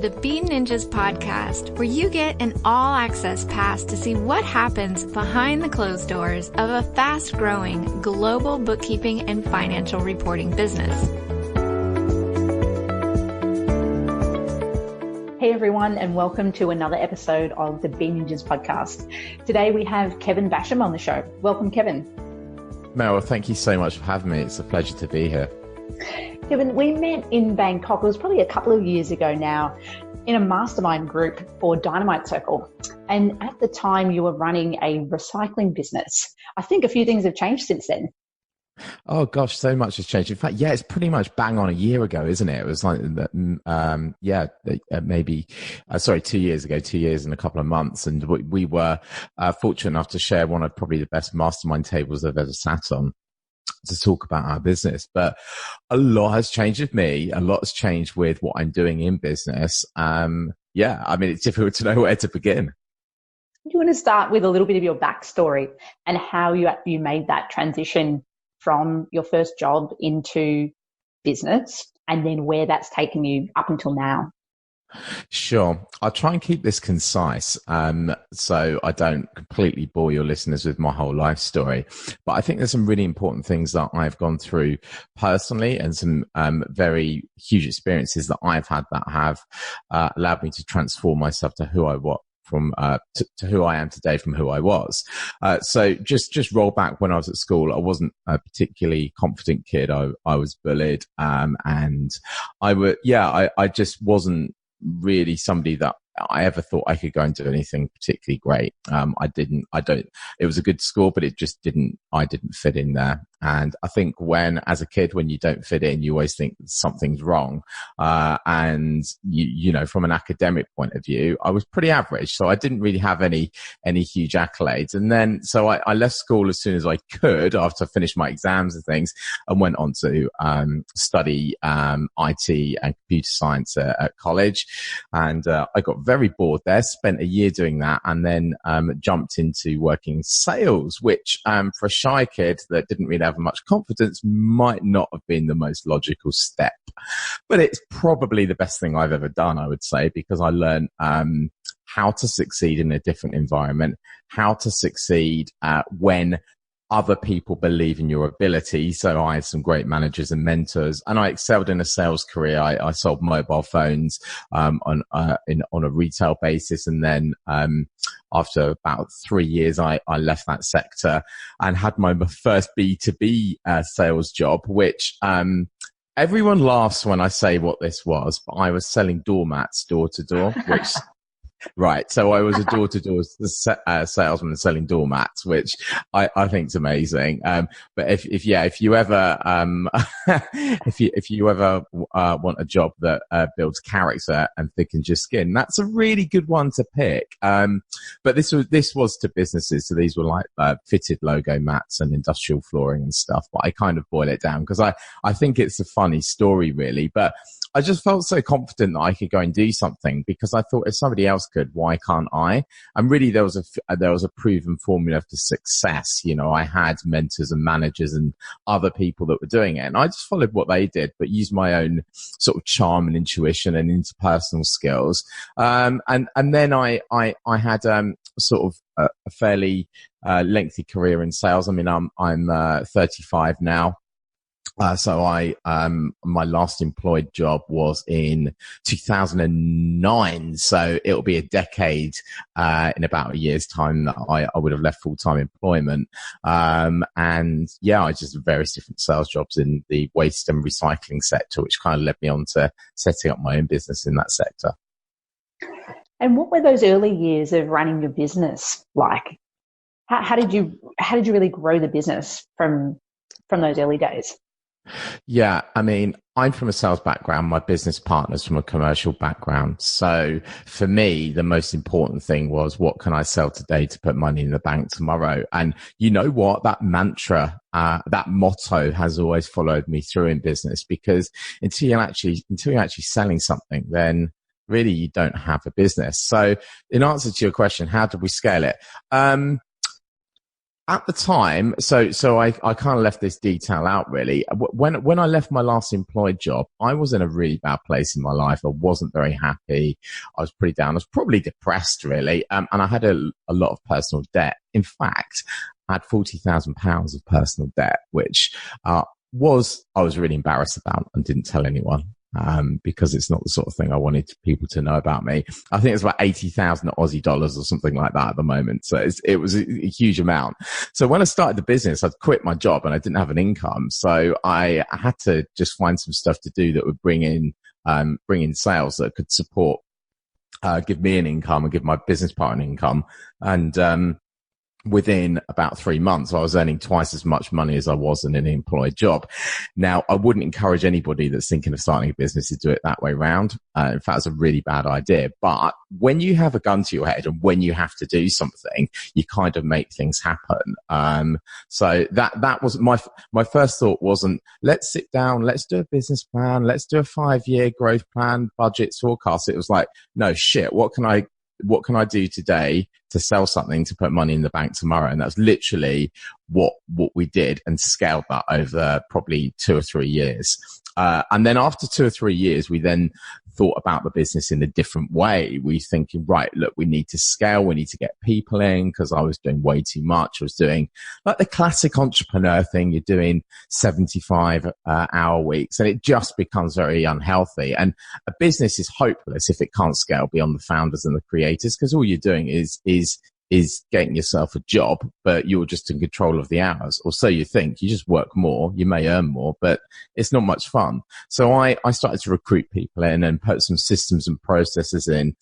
the Be Ninjas podcast, where you get an all-access pass to see what happens behind the closed doors of a fast-growing global bookkeeping and financial reporting business. Hey everyone, and welcome to another episode of the Be Ninjas podcast. Today we have Kevin Basham on the show. Welcome, Kevin. Meryl, thank you so much for having me. It's a pleasure to be here. Kevin, we met in Bangkok, it was probably a couple of years ago now, in a mastermind group for Dynamite Circle. And at the time you were running a recycling business. I think a few things have changed since then. Oh gosh, so much has changed. In fact, yeah, it's pretty much bang on a year ago, isn't it? It was like, maybe, 2 years ago, 2 years and a couple of months. And we were fortunate enough to share one of probably the best mastermind tables I've ever sat on to talk about our business. But a lot has changed with me. A lot has changed with what I'm doing in business. It's difficult to know where to begin. Do you want to start with a little bit of your backstory and how you made that transition from your first job into business, and then where that's taken you up until now? Sure. I'll try and keep this concise, so I don't completely bore your listeners with my whole life story. But I think there's some really important things that I've gone through personally, and some very huge experiences that I've had that have allowed me to transform myself to who I was. To who I am today from who I was. So just roll back when I was at school. I wasn't a particularly confident kid. I was bullied. And I just wasn't really somebody that I ever thought I could go and do anything particularly great. It was a good school, but I didn't fit in there. And I think as a kid, when you don't fit in, you always think something's wrong. And from an academic point of view, I was pretty average. So I didn't really have any huge accolades. And then, so I left school as soon as I could after I finished my exams and things, and went on to, study, IT and computer science at college. And, I got very bored there, spent a year doing that, and then, jumped into working sales, which, for a shy kid that didn't really have much confidence, might not have been the most logical step, but it's probably the best thing I've ever done, I would say, because I learned how to succeed in a different environment, how to succeed when other people believe in your ability. So I had some great managers and mentors, and I excelled in a sales career. I sold mobile phones on a retail basis, and then after about 3 years, I left that sector and had my first B2B sales job, which everyone laughs when I say what this was, but I was selling doormats door to door, which right. So I was a door-to-door salesman selling doormats, which I think is amazing. But if you ever want a job that builds character and thickens your skin, that's a really good one to pick. But this was to businesses. So these were like fitted logo mats and industrial flooring and stuff. But I kind of boil it down because I think it's a funny story, really. But I just felt so confident that I could go and do something, because I thought, if somebody else could, why can't I? And really, there was a proven formula for success. I had mentors and managers and other people that were doing it, and I just followed what they did, but used my own sort of charm and intuition and interpersonal skills. And then I had sort of a fairly lengthy career in sales. I mean, I'm 35 now. So my last employed job was in 2009. So it'll be a decade, in about a year's time that I would have left full-time employment. I just had various different sales jobs in the waste and recycling sector, which kind of led me on to setting up my own business in that sector. And what were those early years of running your business like? How did you really grow the business from those early days? Yeah, I mean, I'm from a sales background. My business partner's from a commercial background. So for me, the most important thing was, what can I sell today to put money in the bank tomorrow? And you know what? That mantra, that motto has always followed me through in business, because until you're actually selling something, then really you don't have a business. So in answer to your question, how did we scale it? At the time, so I kind of left this detail out really. When I left my last employed job, I was in a really bad place in my life. I wasn't very happy. I was pretty down. I was probably depressed really. And I had a lot of personal debt. In fact, I had £40,000 of personal debt, which, I was really embarrassed about and didn't tell anyone. Because it's not the sort of thing I wanted people to know about me. I think it's about 80,000 Aussie dollars or something like that at the moment. So it was a huge amount. So when I started the business, I'd quit my job and I didn't have an income. So I had to just find some stuff to do that would bring in sales that could support, give me an income and give my business partner an income. And, within about 3 months, I was earning twice as much money as I was in an employed job. Now, I wouldn't encourage anybody that's thinking of starting a business to do it that way round. In fact, it's a really bad idea. But when you have a gun to your head and when you have to do something, you kind of make things happen. So that was my first thought wasn't, let's sit down, let's do a business plan, let's do a 5-year growth plan, budgets, forecast. It was like, no shit, what can I do today to sell something to put money in the bank tomorrow? And that's literally what we did, and scaled that over probably 2 or 3 years. And then after 2 or 3 years, we then thought about the business in a different way. We thinking, right, look, we need to scale. We need to get people in, because I was doing way too much. I was doing like the classic entrepreneur thing. You're doing 75-hour weeks, and it just becomes very unhealthy. And a business is hopeless if it can't scale beyond the founders and the creators, because all you're doing is getting yourself a job, but you're just in control of the hours, or so you think. You just work more, you may earn more, but it's not much fun. So I started to recruit people in and put some systems and processes in.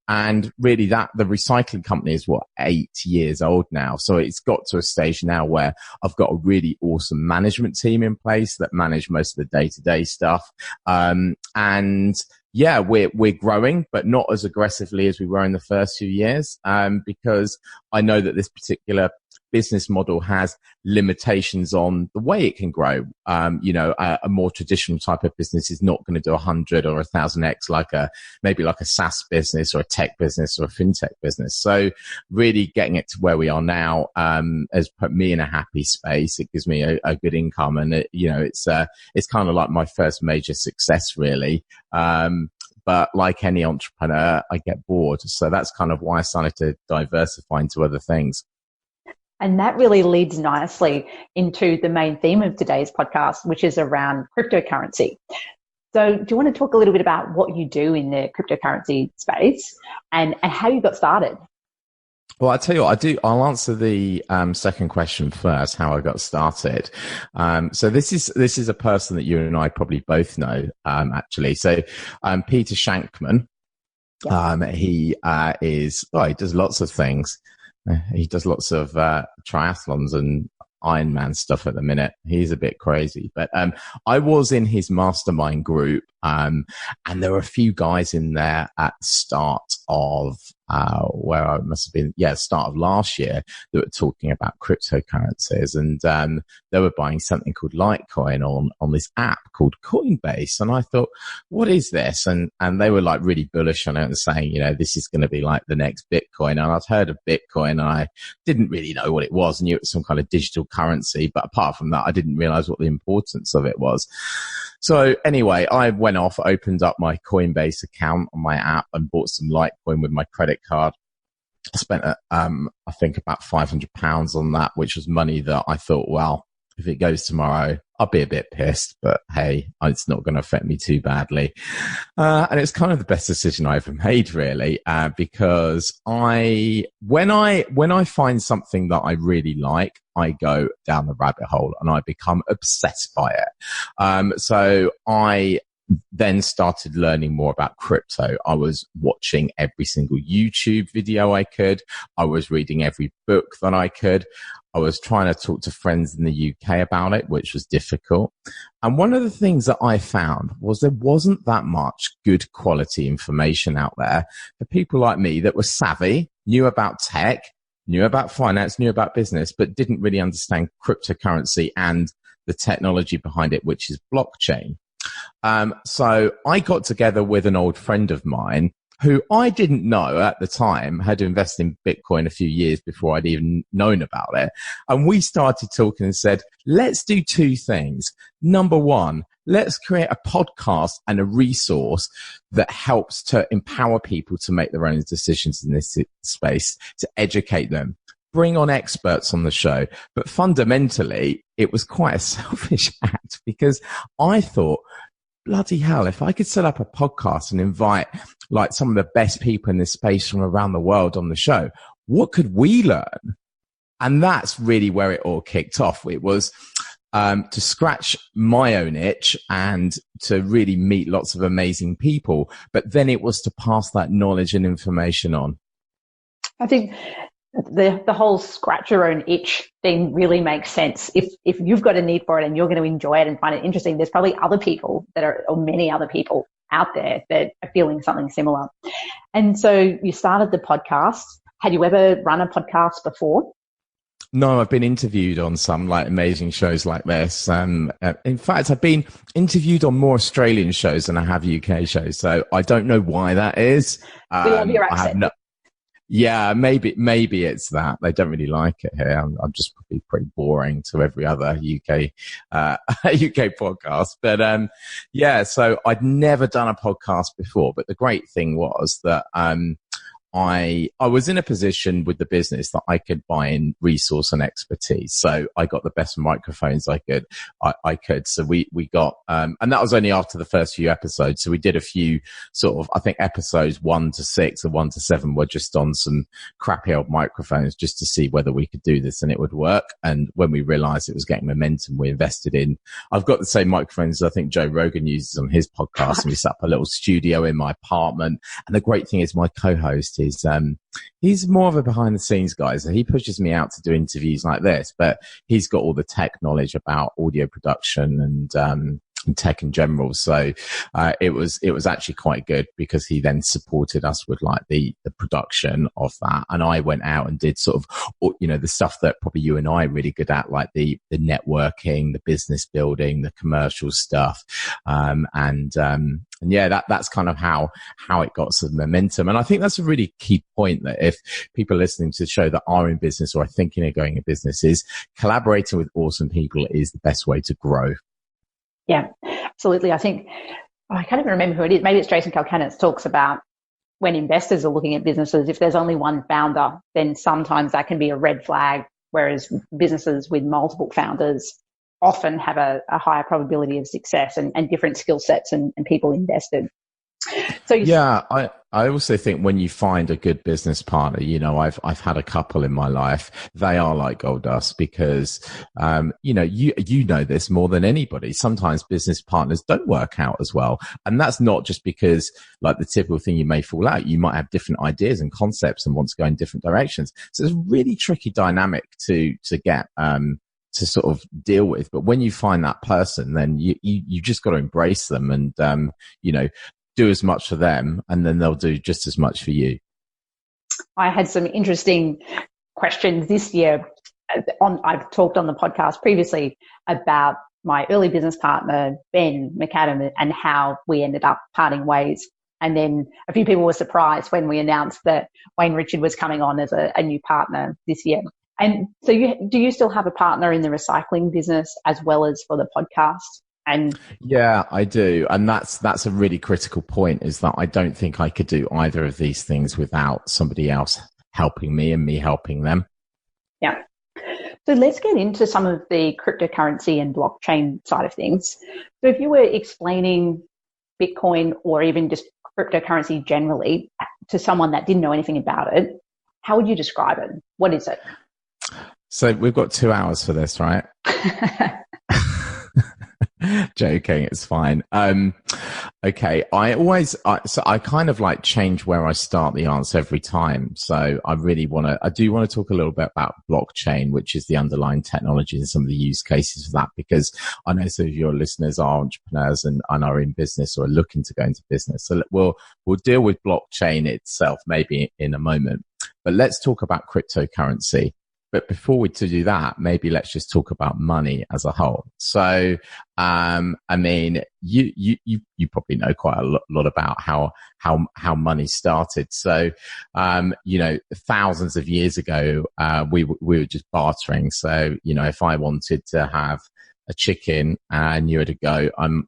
And really the recycling company is 8 years old now. So it's got to a stage now where I've got a really awesome management team in place that manage most of the day-to-day stuff. And yeah, we're growing, but not as aggressively as we were in the first few years, because I know that this particular business model has limitations on the way it can grow. A more traditional type of business is not going to do 100 or 1,000x like maybe a SaaS business or a tech business or a fintech business. So really getting it to where we are now has put me in a happy space. It gives me a good income, and it's kind of like my first major success really. But like any entrepreneur, I get bored. So that's kind of why I started to diversify into other things. And that really leads nicely into the main theme of today's podcast, which is around cryptocurrency. So do you want to talk a little bit about what you do in the cryptocurrency space and how you got started? Well, I tell you what, I do. I'll answer the second question first, how I got started. So this is a person that you and I probably both know, actually. So Peter Shankman, he does lots of things. He does lots of triathlons and Ironman stuff at the minute. He's a bit crazy, but I was in his mastermind group, and there were a few guys in there at the start of where I must have been, start of last year, that were talking about cryptocurrencies, and they were buying something called Litecoin on this app called Coinbase. And I thought, what is this? And they were like really bullish on it and saying, this is going to be like the next Bitcoin. And I'd heard of Bitcoin and I didn't really know what it was. I knew it was some kind of digital currency, but apart from that, I didn't realize what the importance of it was. So anyway, I went off, opened up my Coinbase account on my app and bought some Litecoin with my credit card. I spent, I think about £500 on that, which was money that I thought, well, if it goes tomorrow, I'll be a bit pissed, but hey, it's not going to affect me too badly. And it's kind of the best decision I ever made, really, because when I find something that I really like, I go down the rabbit hole and I become obsessed by it. So I then started learning more about crypto. I was watching every single YouTube video I could. I was reading every book that I could. I was trying to talk to friends in the UK about it, which was difficult. And one of the things that I found was there wasn't that much good quality information out there for people like me that were savvy, knew about tech, knew about finance, knew about business, but didn't really understand cryptocurrency and the technology behind it, which is blockchain. So I got together with an old friend of mine who I didn't know at the time had invested in Bitcoin a few years before I'd even known about it. And we started talking and said, let's do two things. Number one, let's create a podcast and a resource that helps to empower people to make their own decisions in this space, to educate them, bring on experts on the show. But fundamentally, it was quite a selfish act because I thought, bloody hell, if I could set up a podcast and invite like some of the best people in this space from around the world on the show, what could we learn? And that's really where it all kicked off. It was to scratch my own itch and to really meet lots of amazing people. But then it was to pass that knowledge and information on. I think the whole scratch your own itch thing really makes sense. If you've got a need for it and you're going to enjoy it and find it interesting, there's probably other people or many other people out there that are feeling something similar. And so you started the podcast. Had you ever run a podcast before? No, I've been interviewed on some like amazing shows like this. In fact, I've been interviewed on more Australian shows than I have UK shows. So I don't know why that is. We love your accent. Yeah, maybe it's that they don't really like it here. I'm just probably pretty boring to every other UK podcast. But yeah, so I'd never done a podcast before. But the great thing was that I was in a position with the business that I could buy in resource and expertise. So I got the best microphones I could. So we got, and that was only after the first few episodes. So we did a few sort of, I think episodes 1 to 6 or 1 to 7 were just on some crappy old microphones just to see whether we could do this and it would work. And when we realized it was getting momentum, we invested in, I've got the same microphones I think Joe Rogan uses on his podcast. And we set up a little studio in my apartment. And the great thing is my co-host he's more of a behind the scenes guy. So he pushes me out to do interviews like this, but he's got all the tech knowledge about audio production and tech in general. So it was actually quite good because he then supported us with like the production of that. And I went out and did sort of, the stuff that probably you and I are really good at, like the networking, the business building, the commercial stuff. And yeah, that's kind of how it got some momentum. And I think that's a really key point, that if people are listening to the show that are in business or are thinking of going in business, is collaborating with awesome people is the best way to grow. Yeah, absolutely. I think, I can't even remember who it is. Maybe it's Jason Calcanis talks about when investors are looking at businesses, if there's only one founder, then sometimes that can be a red flag, whereas businesses with multiple founders often have a higher probability of success and different skill sets and people invested. So yeah, I also think when you find a good business partner, I've had a couple in my life. They are like gold dust because, you know this more than anybody. Sometimes business partners don't work out as well. And that's not just because like the typical thing, you may fall out. You might have different ideas and concepts and want to go in different directions. So it's a really tricky dynamic to get, to sort of deal with. But when you find that person, then you just got to embrace them and, do as much for them, and then they'll do just as much for you. I had some interesting questions this year. I've talked on the podcast previously about my early business partner, Ben McAdam, and how we ended up parting ways. And then a few people were surprised when we announced that Wayne Richard was coming on as a new partner this year. And so do you still have a partner in the recycling business as well as for the podcast? And yeah, I do. And that's a really critical point, is that I don't think I could do either of these things without somebody else helping me and me helping them. Yeah. So let's get into some of the cryptocurrency and blockchain side of things. So if you were explaining Bitcoin or even just cryptocurrency generally to someone that didn't know anything about it, how would you describe it? What is it? So we've got 2 hours for this, right? Joking, it's fine. Okay. I kind of like change where I start the answer every time. So I do want to talk a little bit about blockchain, which is the underlying technology and some of the use cases for that, because I know some of your listeners are entrepreneurs and are in business or are looking to go into business. So we'll deal with blockchain itself maybe in a moment, but let's talk about cryptocurrency. but before we to do that, maybe let's just talk about money as a whole. So, I mean, you probably know quite a lot about how money started. So, thousands of years ago, we were just bartering. So, if I wanted to have a chicken and you were to go, and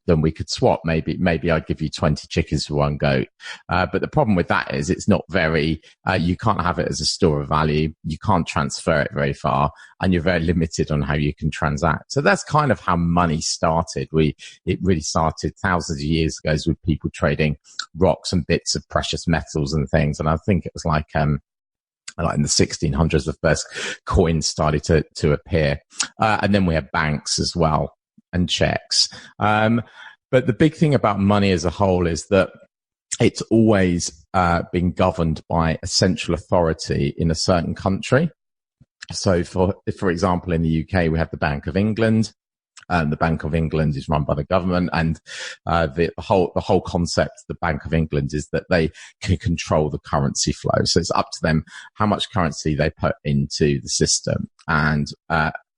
then we could swap. Maybe I'd give you 20 chickens for one goat. But the problem with that is it's not very, you can't have it as a store of value. You can't transfer it very far, and you're very limited on how you can transact. So that's kind of how money started. It really started thousands of years ago with people trading rocks and bits of precious metals and things. And I think it was like in the 1600s, the first coins started to appear. And then we had banks as well, and checks. But the big thing about money as a whole is that it's always been governed by a central authority in a certain country. So for example, in the UK, we have the Bank of England. The Bank of England is run by the government, and the whole concept of the Bank of England is that they can control the currency flow. So it's up to them how much currency they put into the system. And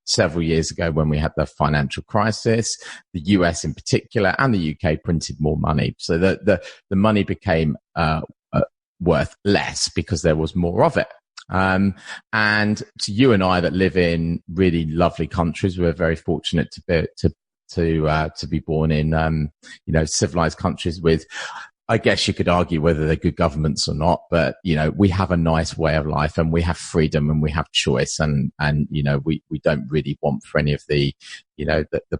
several years ago, when we had the financial crisis, the US in particular and the UK printed more money. So the money became worth less because there was more of it. And to you and I that live in really lovely countries, we're very fortunate to be born in civilized countries with, I guess you could argue whether they're good governments or not, but, we have a nice way of life, and we have freedom, and we have choice, and we don't really want for any of the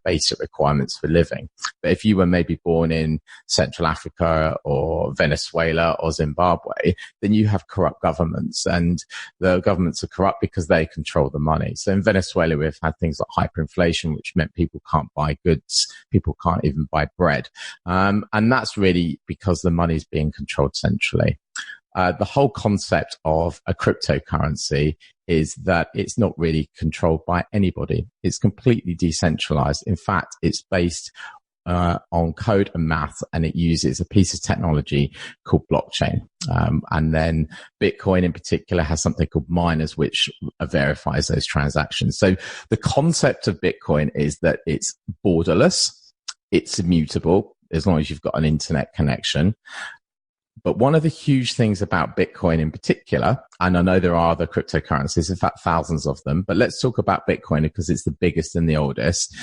basic requirements for living. But if you were maybe born in Central Africa or Venezuela or Zimbabwe, then you have corrupt governments, and the governments are corrupt because they control the money. So in Venezuela, we've had things like hyperinflation, which meant people can't buy goods. People can't even buy bread. And that's really because the money is being controlled centrally. The whole concept of a cryptocurrency is that it's not really controlled by anybody. It's completely decentralized. In fact, it's based on code and math, and it uses a piece of technology called blockchain. And then Bitcoin in particular has something called miners, which verifies those transactions. So the concept of Bitcoin is that it's borderless, it's immutable as long as you've got an internet connection. But one of the huge things about Bitcoin in particular, and I know there are other cryptocurrencies, in fact, thousands of them, but let's talk about Bitcoin because it's the biggest and the oldest,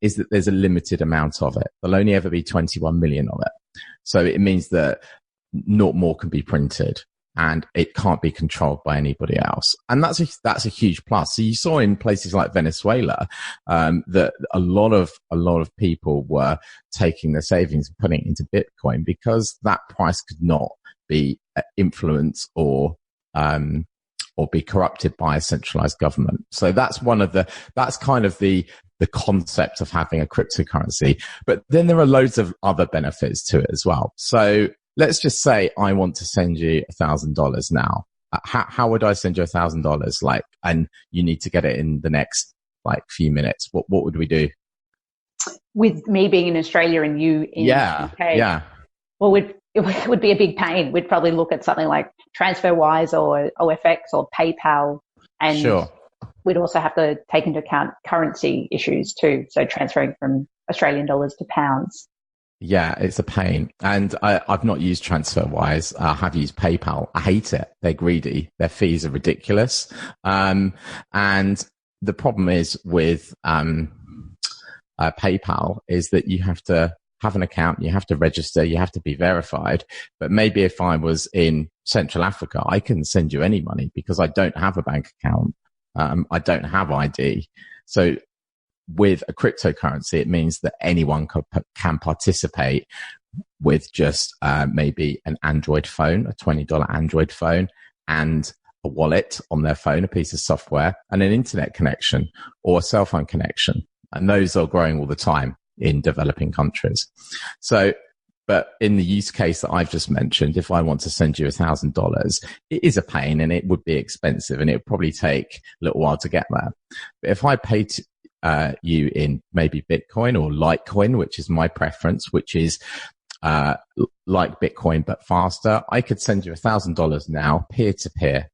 is that there's a limited amount of it. There'll only ever be 21 million of it. So it means that not more can be printed, and it can't be controlled by anybody else. And that's a huge plus. So you saw in places like Venezuela, that a lot of people were taking their savings and putting it into Bitcoin because that price could not be influenced or be corrupted by a centralized government. So that's kind of the concept of having a cryptocurrency. But then there are loads of other benefits to it as well. So let's just say I want to send you $1,000 now. How would I send you $1,000? And you need to get it in the next few minutes. What would we do? With me being in Australia and you in the UK, yeah. Well, it would be a big pain. We'd probably look at something like TransferWise or OFX or PayPal, and sure. We'd also have to take into account currency issues too. So transferring from Australian dollars to pounds. Yeah, it's a pain. And I've not used TransferWise. I have used PayPal. I hate it. They're greedy. Their fees are ridiculous. And the problem is with PayPal is that you have to have an account, you have to register, you have to be verified. But maybe if I was in Central Africa, I can send you any money because I don't have a bank account. I don't have ID. So with a cryptocurrency, it means that anyone can participate with just maybe an Android phone, a $20 Android phone, and a wallet on their phone, a piece of software, and an internet connection or a cell phone connection. And those are growing all the time in developing countries. So, but in the use case that I've just mentioned, if I want to send you $1,000, it is a pain and it would be expensive and it would probably take a little while to get there. But if I pay you in maybe Bitcoin or Litecoin, which is my preference, which is like Bitcoin but faster, I could send you $1,000 now, peer to peer.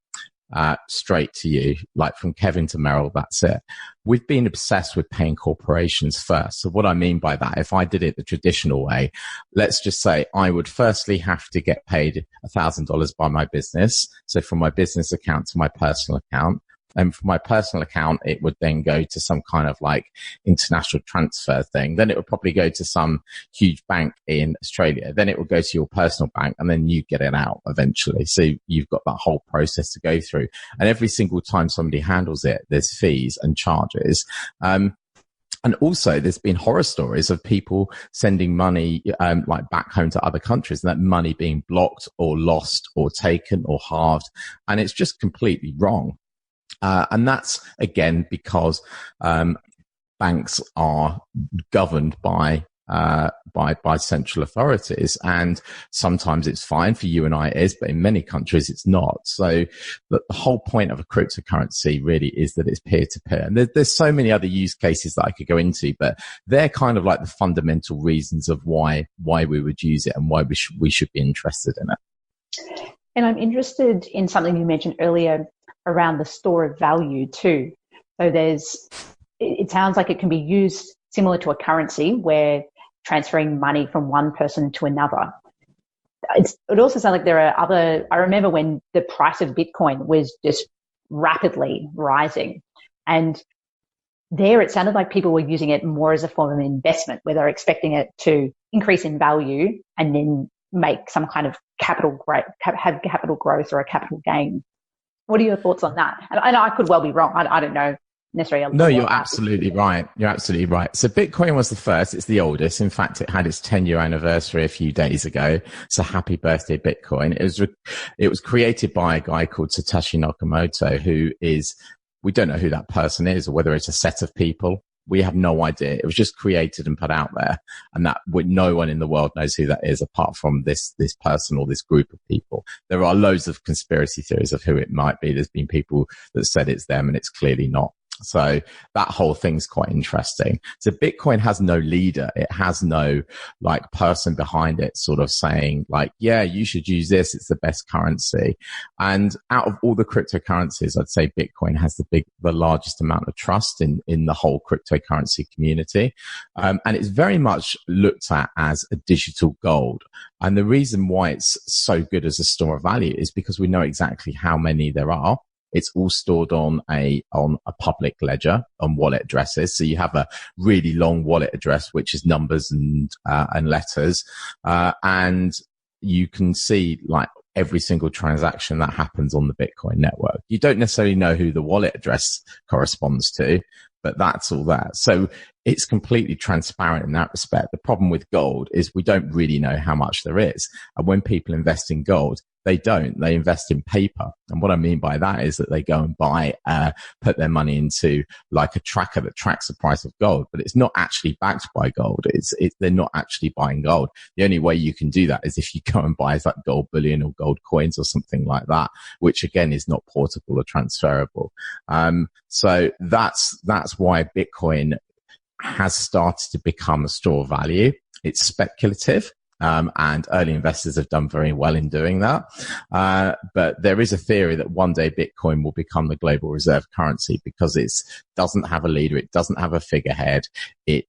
straight to you, like from Kevin to Merrill, that's it. We've been obsessed with paying corporations first. So what I mean by that, if I did it the traditional way, let's just say I would firstly have to get paid $1,000 by my business. So from my business account to my personal account. And from my personal account, it would then go to some kind of like international transfer thing. Then it would probably go to some huge bank in Australia. Then it would go to your personal bank and then you get it out eventually. So you've got that whole process to go through. And every single time somebody handles it, there's fees and charges. And also there's been horror stories of people sending money, like back home to other countries and that money being blocked or lost or taken or halved. And it's just completely wrong. And that's, again, because banks are governed by central authorities. And sometimes it's fine for you and I, it is, but in many countries it's not. So the whole point of a cryptocurrency really is that it's peer-to-peer. And there's so many other use cases that I could go into, but they're kind of like the fundamental reasons of why we would use it and why we should be interested in it. And I'm interested in something you mentioned earlier around the store of value too. So it sounds like it can be used similar to a currency where transferring money from one person to another. It also sounds like there are I remember when the price of Bitcoin was just rapidly rising, and there it sounded like people were using it more as a form of investment where they're expecting it to increase in value and then make some kind of capital growth or a capital gain. What are your thoughts on that? And I could well be wrong. I don't know necessarily. No, you're absolutely right. You're absolutely right. So Bitcoin was the first. It's the oldest. In fact, it had its 10-year anniversary a few days ago. So happy birthday, Bitcoin. It was created by a guy called Satoshi Nakamoto, we don't know who that person is or whether it's a set of people. We have no idea. It was just created and put out there, and no one in the world knows who that is apart from this person or this group of people. There are loads of conspiracy theories of who it might be. There's been people that said it's them and it's clearly not. So that whole thing's quite interesting. So Bitcoin has no leader. It has no like person behind it sort of saying like, yeah, you should use this. It's the best currency. And out of all the cryptocurrencies, I'd say Bitcoin has the largest amount of trust in the whole cryptocurrency community. And it's very much looked at as a digital gold. And the reason why it's so good as a store of value is because we know exactly how many there are. It's all stored on a public ledger on wallet addresses. So you have a really long wallet address, which is numbers and letters. And you can see like every single transaction that happens on the Bitcoin network. You don't necessarily know who the wallet address corresponds to, but that's all that. So it's completely transparent in that respect. The problem with gold is we don't really know how much there is. And when people invest in gold, they don't. They invest in paper. And what I mean by that is that they go and buy, put their money into like a tracker that tracks the price of gold, but it's not actually backed by gold. They're not actually buying gold. The only way you can do that is if you go and buy like gold bullion or gold coins or something like that, which again is not portable or transferable. So that's why Bitcoin has started to become a store of value. It's speculative. And early investors have done very well in doing that. But there is a theory that one day Bitcoin will become the global reserve currency because it doesn't have a leader. It doesn't have a figurehead. It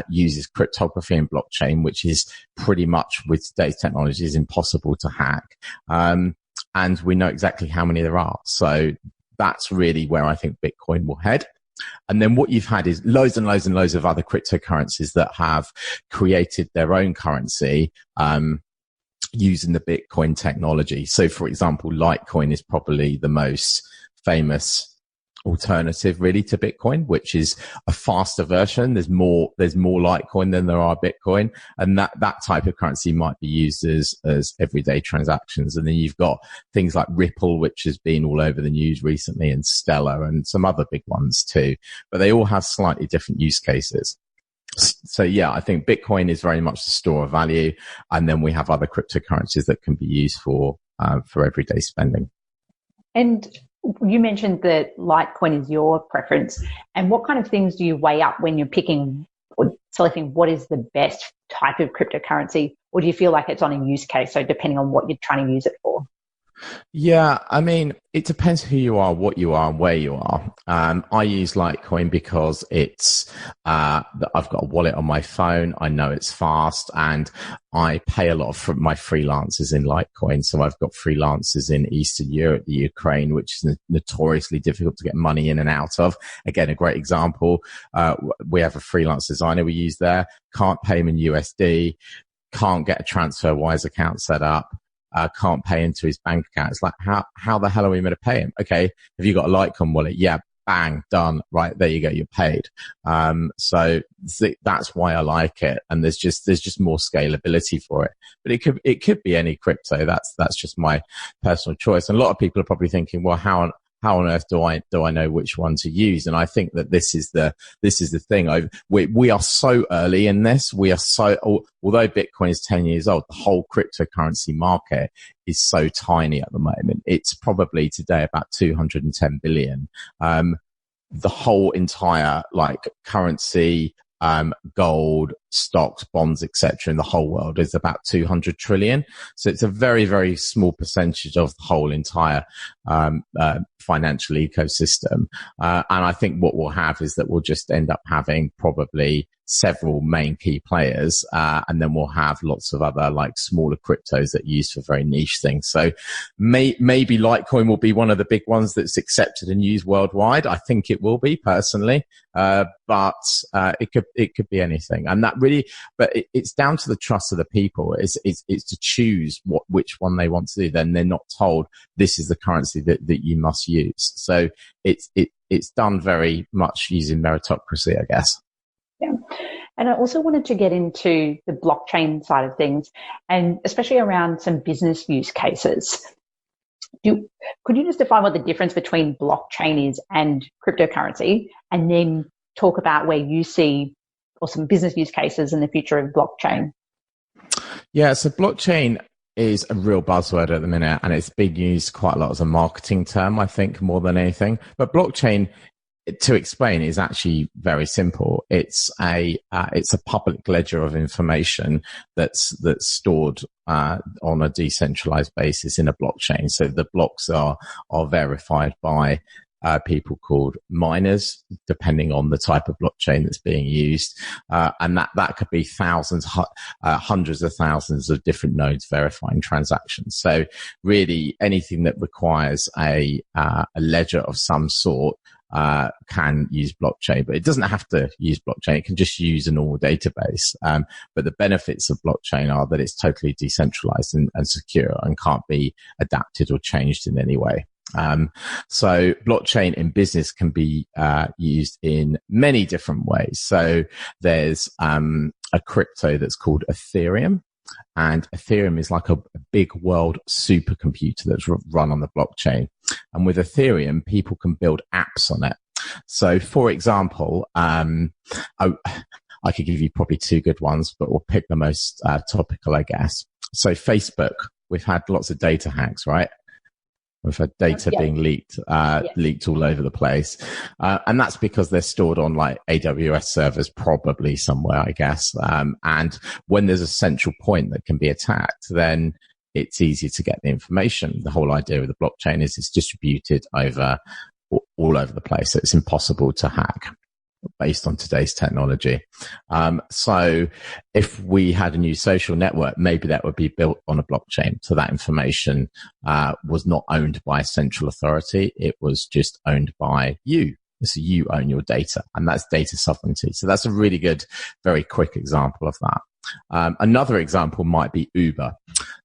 uses cryptography and blockchain, which is pretty much with today's technology is impossible to hack. And we know exactly how many there are. So that's really where I think Bitcoin will head. And then what you've had is loads and loads and loads of other cryptocurrencies that have created their own currency using the Bitcoin technology. So, for example, Litecoin is probably the most famous alternative really to Bitcoin, which is a faster version. There's more Litecoin than there are Bitcoin. And that type of currency might be used as everyday transactions. And then you've got things like Ripple, which has been all over the news recently, and Stellar and some other big ones too. But they all have slightly different use cases. So yeah, I think Bitcoin is very much the store of value. And then we have other cryptocurrencies that can be used for everyday spending. And you mentioned that Litecoin is your preference. And what kind of things do you weigh up when you're picking or selecting what is the best type of cryptocurrency? Or do you feel like it's on a use case? So depending on what you're trying to use it for? Yeah, I mean, it depends who you are, what you are, and where you are. I use Litecoin because I've got a wallet on my phone. I know it's fast, and I pay a lot of my freelancers in Litecoin. So I've got freelancers in Eastern Europe, the Ukraine, which is notoriously difficult to get money in and out of. Again, a great example. We have a freelance designer we use there. Can't pay him in USD. Can't get a TransferWise account set up. Can't pay into his bank account. It's like, how the hell are we going to pay him? Okay. Have you got a Litecoin wallet? Yeah. Bang, done. Right. There you go. You're paid. So that's why I like it. And there's just more scalability for it, but it could be any crypto. That's just my personal choice. And a lot of people are probably thinking, well, how on earth do I know which one to use? And I think that this is the thing. We are so early in this. Although Bitcoin is 10 years old, the whole cryptocurrency market is so tiny at the moment. It's probably today about 210 billion. The whole entire currency, gold, stocks, bonds, etc. in the whole world is about 200 trillion. So it's a very, very small percentage of the whole entire financial ecosystem. And I think what we'll have is that we'll just end up having probably several main key players, and then we'll have lots of other smaller cryptos that are used for very niche things. So maybe Litecoin will be one of the big ones that's accepted and used worldwide. I think it will be personally, but it could be anything. And that really, but it's down to the trust of the people. It's to choose which one they want to do. Then they're not told this is the currency that you must use. So it's done very much using meritocracy, I guess. Yeah. And I also wanted to get into the blockchain side of things, and especially around some business use cases. Could you just define what the difference between blockchain is and cryptocurrency, and then talk about where you see or some business use cases in the future of blockchain? Yeah, so blockchain is a real buzzword at the minute, and it's being used quite a lot as a marketing term, I think, more than anything. But blockchain, to explain, is actually very simple. It's a public ledger of information that's stored on a decentralized basis in a blockchain. So the blocks are verified by people called miners, depending on the type of blockchain that's being used. And that could be thousands, hundreds of thousands of different nodes verifying transactions. So really anything that requires a ledger of some sort can use blockchain, but it doesn't have to use blockchain. It can just use a normal database. But the benefits of blockchain are that it's totally decentralized and secure and can't be adapted or changed in any way. So blockchain in business can be used in many different ways. So there's a crypto that's called Ethereum. And Ethereum is like a big world supercomputer that's run on the blockchain. And with Ethereum, people can build apps on it. So, for example, I could give you probably two good ones, but we'll pick the most topical, I guess. So Facebook, we've had lots of data hacks, right? We've had data being leaked all over the place. And that's because they're stored on AWS servers, probably somewhere, I guess. And when there's a central point that can be attacked, then it's easy to get the information. The whole idea of the blockchain is it's distributed all over the place. So it's impossible to hack based on today's technology. So if we had a new social network, maybe that would be built on a blockchain. So that information was not owned by a central authority. It was just owned by you. So you own your data, and that's data sovereignty. So that's a really good, very quick example of that. Another example might be Uber.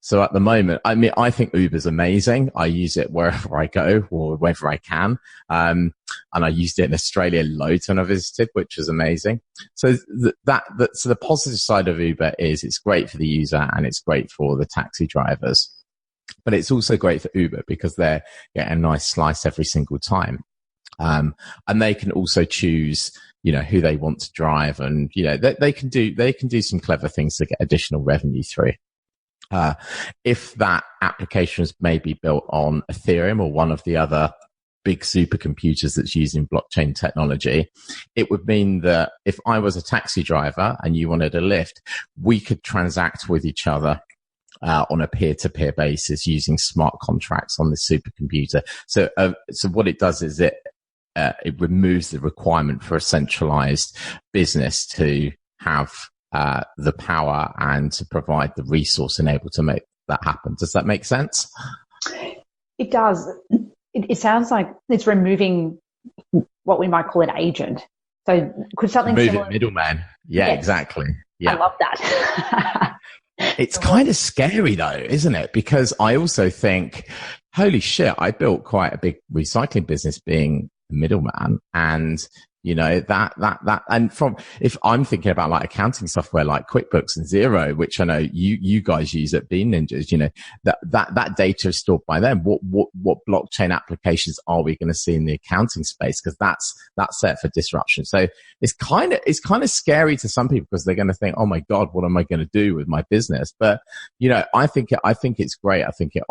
So at the moment, I think Uber's amazing. I use it wherever I go or wherever I can. And I used it in Australia loads when I visited, which was amazing. So so the positive side of Uber is it's great for the user and it's great for the taxi drivers. But it's also great for Uber because they're getting a nice slice every single time. And they can also choose, who they want to drive, and, they can do some clever things to get additional revenue through. If that application is maybe built on Ethereum or one of the other big supercomputers that's using blockchain technology, it would mean that if I was a taxi driver and you wanted a lift, we could transact with each other on a peer-to-peer basis using smart contracts on the supercomputer. So what it does is it removes the requirement for a centralized business to have the power and to provide the resource and able to make that happen. Does that make sense? It does. It sounds like it's removing what we might call an agent. So could something similar... middleman. Yeah, yes. Exactly. Yeah. I love that. It's kind of scary though, isn't it? Because I also think, holy shit, I built quite a big recycling business being a middleman, and you know, and if I'm thinking about like accounting software like QuickBooks and Xero, which I know you guys use at Bean Ninjas, you know, that data is stored by them. What blockchain applications are we going to see in the accounting space? Because that's set for disruption. So it's kind of scary to some people because they're going to think, oh my God, what am I going to do with my business? But, you know, I think it's great. I think it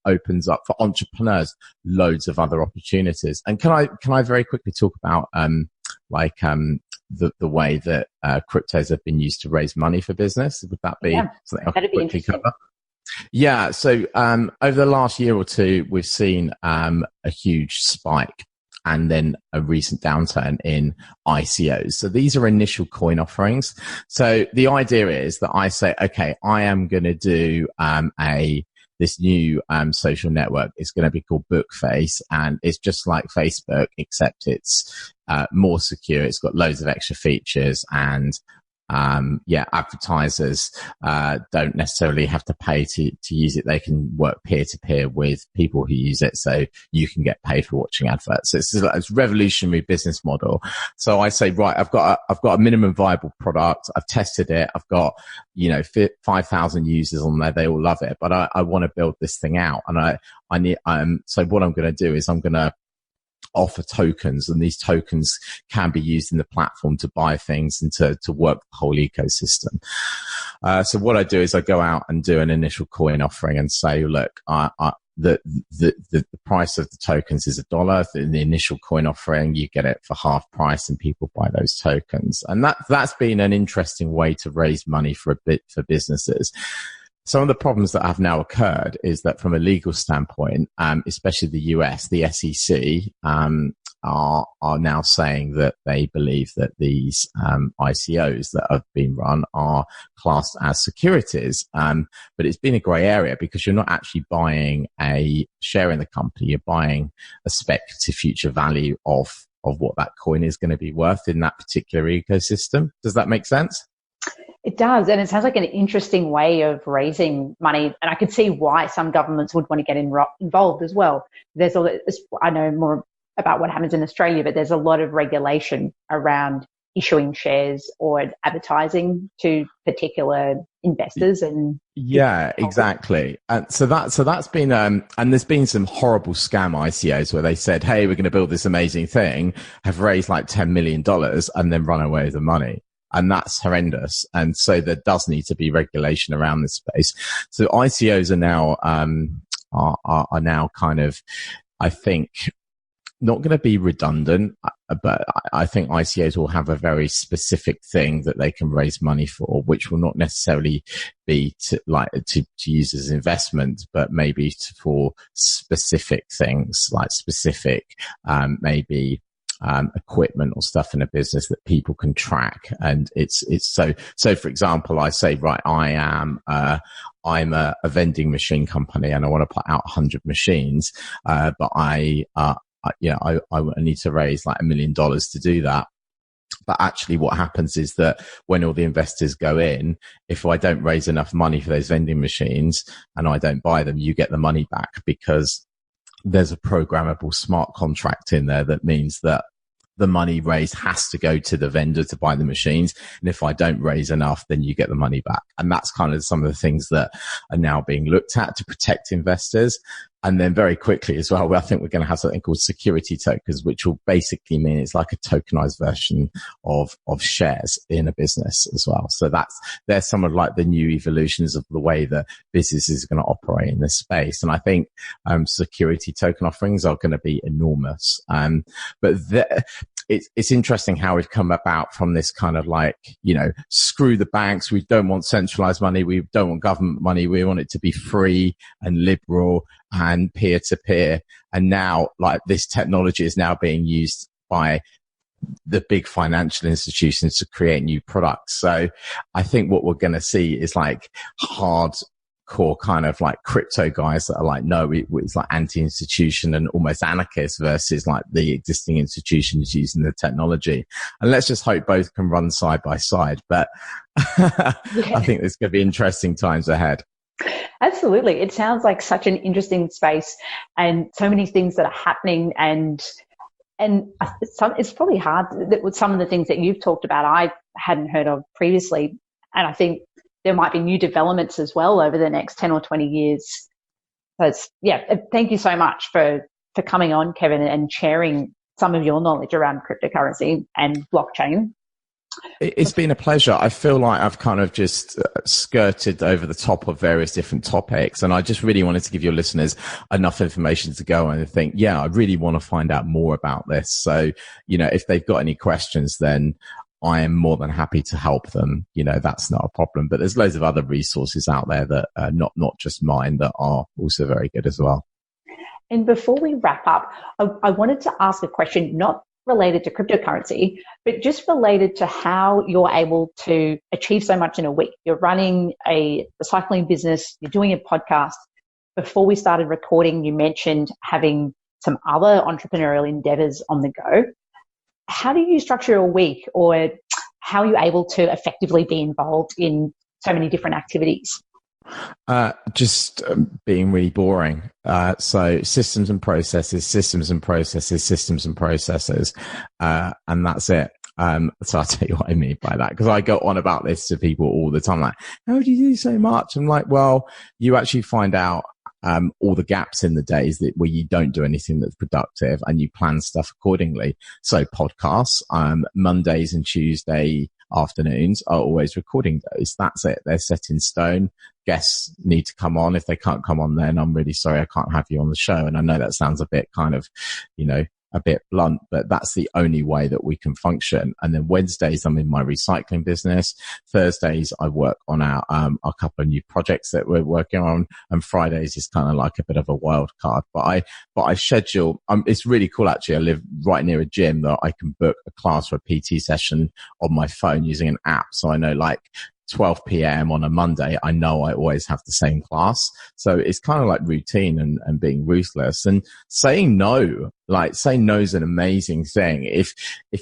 opens up for entrepreneurs loads of other opportunities. And can I very quickly talk about, the way that cryptos have been used to raise money for business? Would that be something I could quickly cover? Yeah. So over the last year or two, we've seen a huge spike and then a recent downturn in ICOs. So these are initial coin offerings. So the idea is that I say, okay, I am going to do this new social network. Is going to be called Bookface, and it's just like Facebook, except it's more secure. It's got loads of extra features, and advertisers don't necessarily have to pay to use it. They can work peer to peer with people who use it, so you can get paid for watching adverts. So it's a revolutionary business model. So I say, right, I've got a minimum viable product. I've tested it. I've got 5,000 users on there. They all love it, but I want to build this thing out, and I need. So what I'm going to do is I'm going to offer tokens, and these tokens can be used in the platform to buy things and to work the whole ecosystem. So what I do is I go out and do an initial coin offering and say, look, the price of the tokens is $1. In the initial coin offering, you get it for half price and people buy those tokens. And that's been an interesting way to raise money for businesses. Some of the problems that have now occurred is that from a legal standpoint, especially the US, the SEC, are now saying that they believe that these ICOs that have been run are classed as securities. But it's been a grey area because you're not actually buying a share in the company. You're buying a speculative future value of what that coin is going to be worth in that particular ecosystem. Does that make sense? It does. And it sounds like an interesting way of raising money. And I could see why some governments would want to get involved as well. I know more about what happens in Australia, but there's a lot of regulation around issuing shares or advertising to particular investors. And yeah, exactly. And so that's been, and there's been some horrible scam ICOs where they said, hey, we're going to build this amazing thing, have raised like $10 million and then run away with the money. And that's horrendous. And so there does need to be regulation around this space. So ICOs are now, are now kind of, I think, not going to be redundant, but I think ICOs will have a very specific thing that they can raise money for, which will not necessarily be to use as investment, but maybe for specific things, like specific, maybe equipment or stuff in a business that people can track. And it's so for example, I say, right, I'm a vending machine company and I want to put out 100 machines, but I need to raise like $1 million to do that. But actually what happens is that when all the investors go in, if I don't raise enough money for those vending machines and I don't buy them, you get the money back because there's a programmable smart contract in there that means that the money raised has to go to the vendor to buy the machines. And if I don't raise enough, then you get the money back. And that's kind of some of the things that are now being looked at to protect investors. And then very quickly as well, I think we're going to have something called security tokens, which will basically mean it's like a tokenized version of shares in a business as well. So they're some of like the new evolutions of the way that business is going to operate in this space. And I think, security token offerings are going to be enormous. But it's interesting how we've come about from this kind of like, screw the banks. We don't want centralized money. We don't want government money. We want it to be free and liberal and peer to peer. And now like this technology is now being used by the big financial institutions to create new products. So I think what we're going to see is like hardcore kind of like crypto guys that are like, no, it's like anti-institution and almost anarchist versus like the existing institutions using the technology. And let's just hope both can run side by side. But I think there's going to be interesting times ahead. Absolutely. It sounds like such an interesting space and so many things that are happening, and it's probably hard that with some of the things that you've talked about, I hadn't heard of previously. And I think there might be new developments as well over the next 10 or 20 years. So thank you so much for coming on, Kevin, and sharing some of your knowledge around cryptocurrency and blockchain. It's been a pleasure. I feel like I've kind of just skirted over the top of various different topics, and I just really wanted to give your listeners enough information to go and think, I really want to find out more about this. So, if they've got any questions, then I am more than happy to help them. That's not a problem. But there's loads of other resources out there that are not just mine that are also very good as well. And before we wrap up, I wanted to ask a question, not related to cryptocurrency, but just related to how you're able to achieve so much in a week. You're running a recycling business, you're doing a podcast. Before we started recording, you mentioned having some other entrepreneurial endeavors on the go. How do you structure a week, or how are you able to effectively be involved in so many different activities? Just being really boring. So systems and processes, and that's it. So I'll tell you what I mean by that, because I go on about this to people all the time. Like, how do you do so much? I'm like, well, you actually find out all the gaps in the days where you don't do anything that's productive, and you plan stuff accordingly. So podcasts, Mondays and Tuesday afternoons are always recording days. That's it. They're set in stone. Guests need to come on. If they can't come on, then I'm really sorry, I can't have you on the show. And I know that sounds a bit kind of, a bit blunt, but that's the only way that we can function. And then Wednesdays, I'm in my recycling business. Thursdays, I work on a couple of new projects that we're working on. And Fridays is kind of like a bit of a wild card. But I schedule, it's really cool actually. I live right near a gym that I can book a class for a PT session on my phone using an app. So I know like 12 p.m. on a Monday, I know I always have the same class. So it's kind of like routine and being ruthless and saying no. Like saying no is an amazing thing. If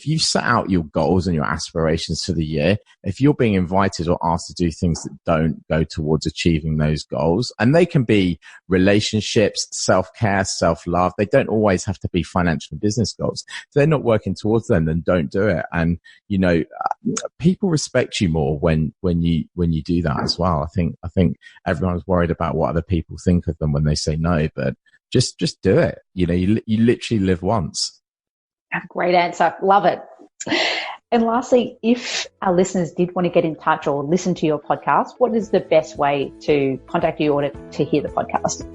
you set out your goals and your aspirations for the year, if you're being invited or asked to do things that don't go towards achieving those goals, and they can be relationships, self-care, self-love. They don't always have to be financial and business goals. If they're not working towards them, then don't do it. And, people respect you more when you do that as well. I think everyone's worried about what other people think of them when they say no, but just do it. You literally live once. Great answer. Love it. And lastly, if our listeners did want to get in touch or listen to your podcast, what is the best way to contact you or to hear the podcast?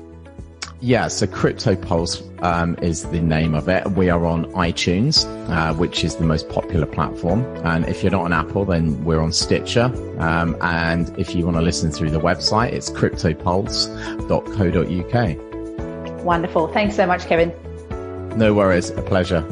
Yeah, so Crypto Pulse is the name of it. We are on iTunes, which is the most popular platform. And if you're not on Apple, then we're on Stitcher. And if you want to listen through the website, it's cryptopulse.co.uk. Wonderful. Thanks so much, Kevin. No worries. A pleasure.